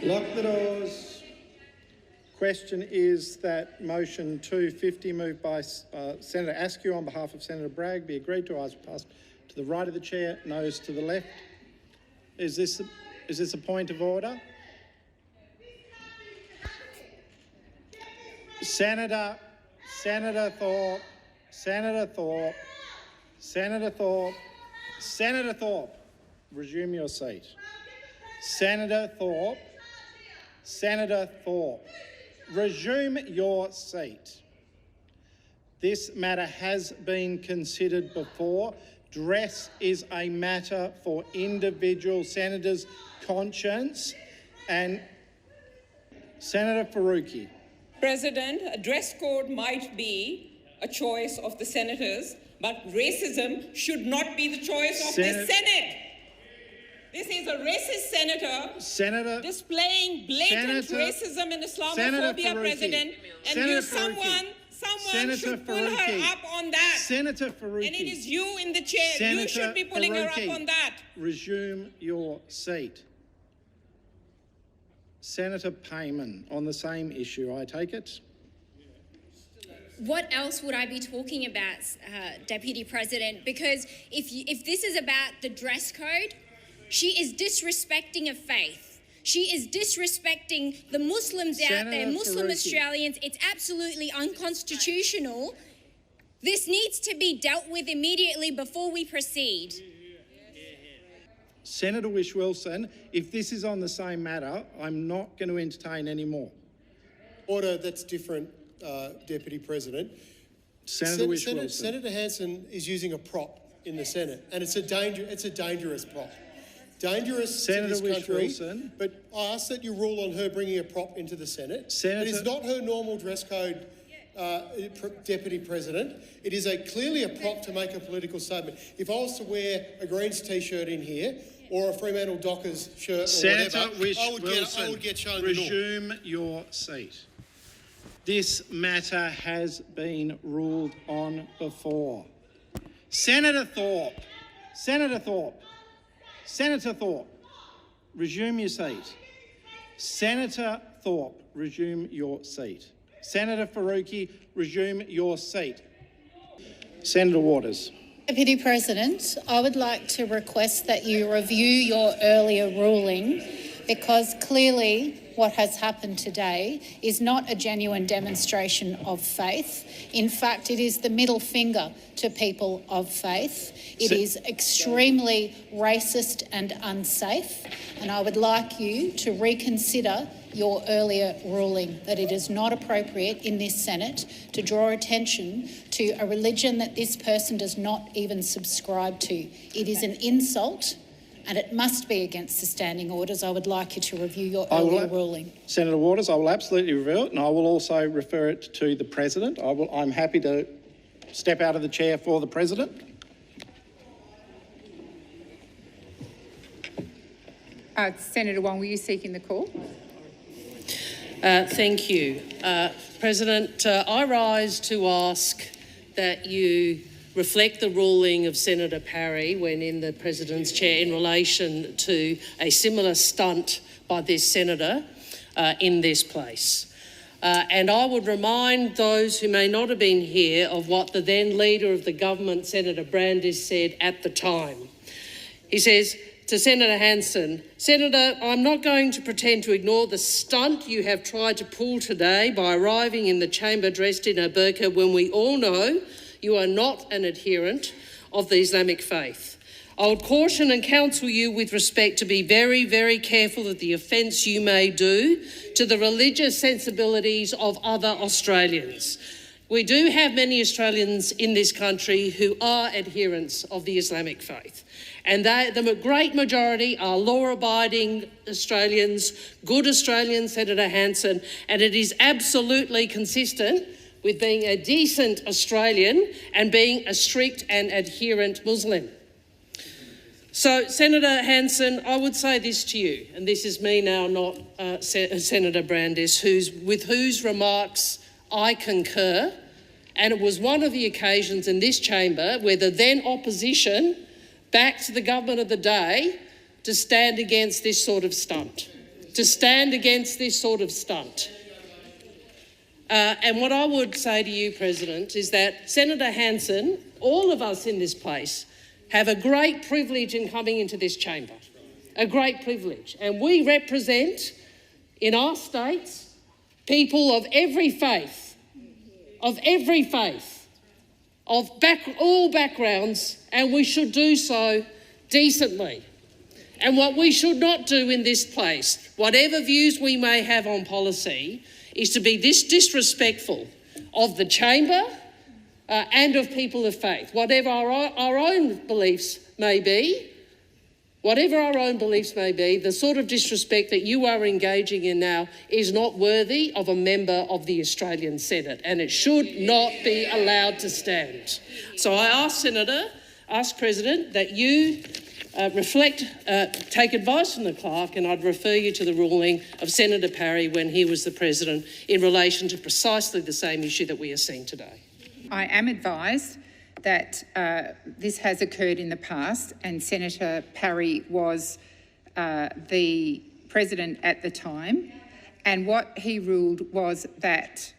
Lock the doors. Question is that motion 250 moved by Senator Askew on behalf of Senator Bragg be agreed to. Ayes passed to the right of the chair, noes to the left. Is this a point of order? Senator Thorpe, resume your seat. Senator Thorpe, resume your seat. This matter has been considered before. Dress is a matter for individual senators' conscience. And Senator Faruqi. President, a dress code might be a choice of the senators, but racism should not be the choice of the Senate. This is a racist senator displaying blatant racism and Islamophobia, President, and someone should pull her up on that. Senator Faruqi. And it is you in the chair. You should be pulling her up on that. Resume your seat. Senator Payman, on the same issue, I take it. What else would I be talking about, Deputy President? Because if this is about the dress code, she is disrespecting a faith. She is disrespecting the Muslims out there, Muslim Australians. It's absolutely unconstitutional. This needs to be dealt with immediately before we proceed. Senator Whish-Wilson, if this is on the same matter, I'm not going to entertain any more. Order that's different, Deputy President. Senator Whish-Wilson. Senator Hanson is using a prop in the Senate, and it's a dangerous prop. Dangerous Senator to this country, Whish-Wilson. but I ask that you rule on her bringing a prop into the Senate. It is not her normal dress code, Deputy President. It is clearly a prop to make a political statement. If I was to wear a Greens T-shirt in here, or a Fremantle Dockers shirt or Senator whatever, I would get shown the door. Resume your seat. This matter has been ruled on before. Senator Thorpe, resume your seat. Senator Thorpe, resume your seat. Senator Faruqi, resume your seat. Senator Waters. Deputy President, I would like to request that you review your earlier ruling, because clearly what has happened today is not a genuine demonstration of faith. In fact, it is the middle finger to people of faith. It is extremely racist and unsafe, and I would like you to reconsider your earlier ruling that it is not appropriate in this Senate to draw attention to a religion that this person does not even subscribe to. It is an insult, and it must be against the standing orders. I would like you to review your earlier ruling. Senator Waters, I will absolutely review it, and I will also refer it to the President. I'm happy to step out of the chair for the President. Senator Wong, were you seeking the call? Thank you. President, I rise to ask that you reflect the ruling of Senator Parry when in the President's chair in relation to a similar stunt by this senator in this place. And I would remind those who may not have been here of what the then Leader of the Government, Senator Brandis, said at the time. He says to Senator Hanson, "Senator, I'm not going to pretend to ignore the stunt you have tried to pull today by arriving in the chamber dressed in a burqa when we all know you are not an adherent of the Islamic faith. I would caution and counsel you with respect to be very, very careful of the offence you may do to the religious sensibilities of other Australians. We do have many Australians in this country who are adherents of the Islamic faith. And the great majority are law-abiding Australians, good Australians, Senator Hanson, and it is absolutely consistent with being a decent Australian and being a strict and adherent Muslim. So, Senator Hanson, I would say this to you, and this is me now, not Senator Brandis, with whose remarks I concur, and it was one of the occasions in this chamber where the then opposition backed the government of the day to stand against this sort of stunt. to stand against this sort of stunt. And what I would say to you, President, is that Senator Hanson, all of us in this place, have a great privilege in coming into this chamber, a great privilege. And we represent, in our states, people of every faith, of all backgrounds, and we should do so decently. And what we should not do in this place, whatever views we may have on policy, is to be this disrespectful of the chamber and of people of faith. Whatever our own beliefs may be, the sort of disrespect that you are engaging in now is not worthy of a member of the Australian Senate, and it should not be allowed to stand. So I ask President, that you take advice from the clerk, and I'd refer you to the ruling of Senator Parry when he was the President in relation to precisely the same issue that we are seeing today. I am advised that this has occurred in the past, and Senator Parry was the President at the time, and what he ruled was that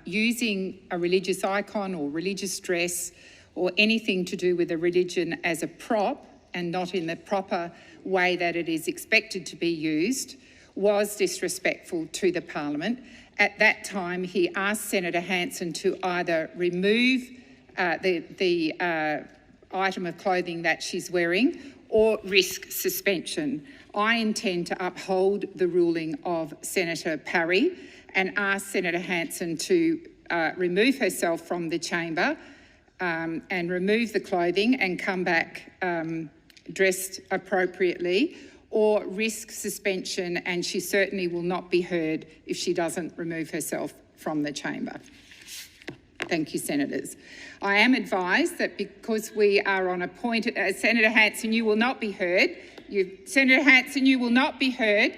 using a religious icon or religious dress or anything to do with a religion as a prop and not in the proper way that it is expected to be used was disrespectful to the Parliament. At that time, he asked Senator Hanson to either remove the item of clothing that she's wearing or risk suspension. I intend to uphold the ruling of Senator Parry and ask Senator Hanson to remove herself from the chamber and remove the clothing and come back dressed appropriately, or risk suspension, and she certainly will not be heard if she doesn't remove herself from the chamber. Thank you, Senators. I am advised that because we are on a point, Senator Hanson, you will not be heard. Senator Hanson, you will not be heard.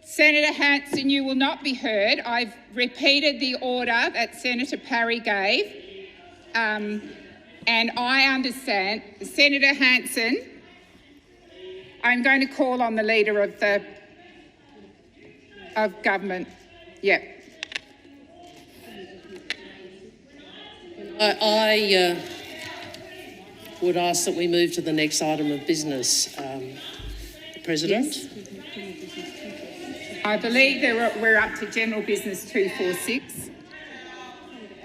Senator Hanson, you will not be heard. I've repeated the order that Senator Parry gave. And I understand, Senator Hanson, I'm going to call on the Leader of Government. Yep. I would ask that we move to the next item of business, President. Yes. I believe we're up to General Business 246.